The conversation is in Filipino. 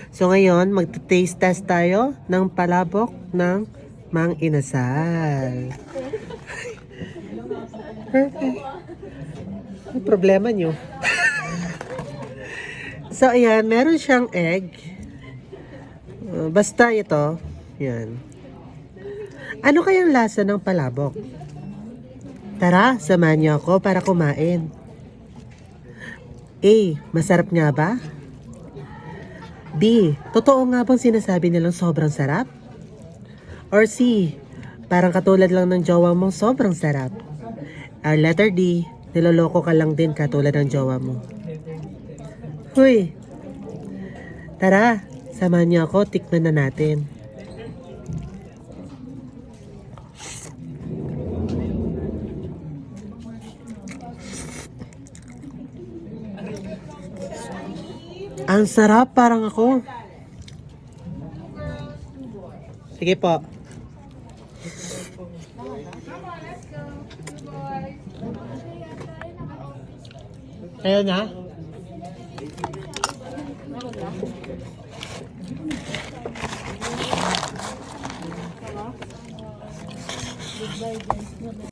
So ngayon, mag-taste test tayo ng palabok ng Mang Inasal. Perfect. Ano problema nyo? So ayan, meron siyang egg. Basta ito. Yan. Ano kayang lasa ng palabok? Tara, samahan niyo ako para kumain. A. Masarap nga ba? B. Totoo nga bang sinasabi nilang sobrang sarap? Or C. Parang katulad lang ng jowa mong sobrang sarap? Or letter D. Niloloko ka lang din katulad ng jowa mo? Huy! Tara, samahan niyo ako, tikman na natin. Ang sarap, parang ako. Sige po. Ayaw na?